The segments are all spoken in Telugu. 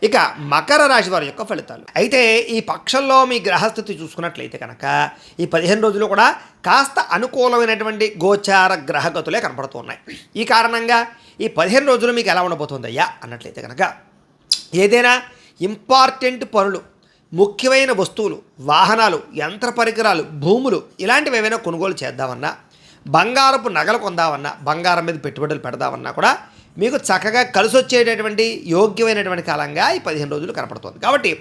ఇక మకర రాశి వారి యొక్క ఫలితాలు అయితే ఈ పక్షంలో మీ గ్రహస్థితి చూసుకున్నట్లయితే కనుక ఈ 15 రోజులు కూడా కాస్త అనుకూలమైనటువంటి గోచార గ్రహగతులే కనపడుతున్నాయి. ఈ కారణంగా ఈ 15 రోజులు మీకు ఎలా ఉండబోతుందయ్యా అన్నట్లయితే కనుక ఏదైనా ఇంపార్టెంట్ పనులు, ముఖ్యమైన వస్తువులు, వాహనాలు, యంత్ర పరికరాలు, భూములు ఇలాంటివి ఏవైనా కొనుగోలు చేద్దామన్నా, బంగారపు నగలు కొందామన్నా, బంగారం మీద పెట్టుబడులు పెడదామన్నా కూడా మీకు చక్కగా కలిసి వచ్చేటటువంటి యోగ్యమైనటువంటి కాలంగా ఈ 15 రోజులు కనపడుతుంది. కాబట్టి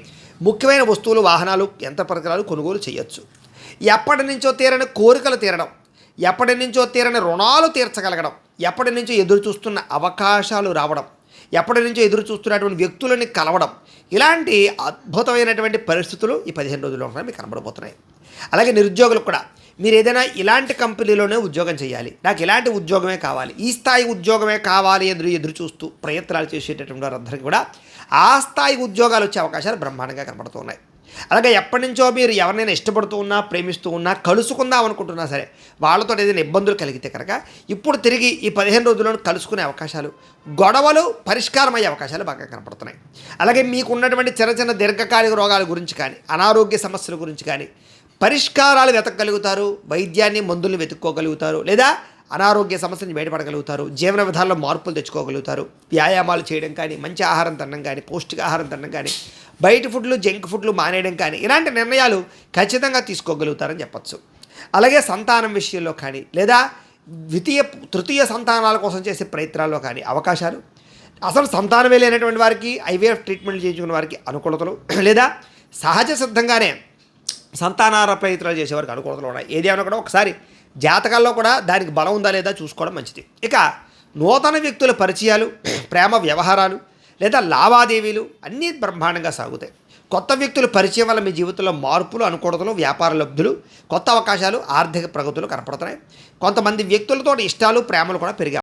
ముఖ్యమైన వస్తువులు, వాహనాలు, యంత్ర పరికరాలు కొనుగోలు చేయొచ్చు. ఎప్పటి నుంచో తీరని కోరికలు తీరడం, ఎప్పటి నుంచో తీరని రుణాలు తీర్చగలగడం, ఎప్పటి నుంచో ఎదురు చూస్తున్న అవకాశాలు రావడం, ఎప్పటి నుంచో ఎదురు చూస్తున్నటువంటి వ్యక్తులని కలవడం, ఇలాంటి అద్భుతమైనటువంటి పరిస్థితులు ఈ 15 రోజుల్లో మీకు కనబడబోతున్నాయి. అలాగే నిరుద్యోగులకు కూడా మీరు ఏదైనా ఇలాంటి కంపెనీలోనే ఉద్యోగం చేయాలి, నాకు ఇలాంటి ఉద్యోగమే కావాలి, ఈ స్థాయి ఉద్యోగమే కావాలి ఎదురు చూస్తూ ప్రయత్నాలు చేసేటటువంటి వారందరికీ కూడా ఆ స్థాయి ఉద్యోగాలు వచ్చే అవకాశాలు బ్రహ్మాండంగా కనబడుతున్నాయి. అలాగే ఎప్పటి నుంచో మీరు ఎవరినైనా ఇష్టపడుతూ ఉన్నా, ప్రేమిస్తూ ఉన్నా, కలుసుకుందాం అనుకుంటున్నా సరే వాళ్ళతో ఏదైనా ఇబ్బందులు కలిగితే కనుక ఇప్పుడు తిరిగి ఈ 15 రోజుల్లోనూ కలుసుకునే అవకాశాలు, గొడవలు పరిష్కారం అయ్యే అవకాశాలు బాగా కనపడుతున్నాయి. అలాగే మీకు ఉన్నటువంటి చిన్న చిన్న దీర్ఘకాలిక రోగాల గురించి కానీ, అనారోగ్య సమస్యల గురించి కానీ పరిష్కారాలు వెతకగలుగుతారు, వైద్యాన్ని, మందుల్ని వెతుక్కోగలుగుతారు, లేదా అనారోగ్య సమస్యని బయటపడగలుగుతారు, జీవన విధానంలో మార్పులు తెచ్చుకోగలుగుతారు. వ్యాయామాలు చేయడం కానీ, మంచి ఆహారం తినడం కానీ, పౌష్టికాహారం తినడం కానీ, బయట ఫుడ్లు, జంక్ ఫుడ్లు మానేయడం కానీ ఇలాంటి నిర్ణయాలు ఖచ్చితంగా తీసుకోగలుగుతారని చెప్పచ్చు. అలాగే సంతానం విషయంలో కానీ, లేదా తృతీయ సంతానాల కోసం చేసే ప్రయత్నాల్లో కానీ అవకాశాలు, అసలు సంతానమే లేనటువంటి వారికి ఐవీఎఫ్ ట్రీట్మెంట్ చేయించుకున్న వారికి అనుకూలతలు, లేదా సహజ సిద్ధంగానే సంతానార ప్రయత్నాలు చేసేవారికి అనుకూలతలు ఉన్నాయి. ఏదేమైనా కూడా ఒకసారి జాతకాల్లో కూడా దానికి బలం ఉందా లేదా చూసుకోవడం మంచిది. ఇక నూతన వ్యక్తుల పరిచయాలు, ప్రేమ వ్యవహారాలు లేదా లావాదేవీలు అన్నీ బ్రహ్మాండంగా సాగుతాయి. కొత్త వ్యక్తుల పరిచయం వల్ల మీ జీవితంలో మార్పులు, అనుకూలతలు, వ్యాపార లబ్ధులు, కొత్త అవకాశాలు, ఆర్థిక ప్రగతులు కనపడుతున్నాయి. కొంతమంది వ్యక్తులతో ఇష్టాలు, ప్రేమలు కూడా పెరిగే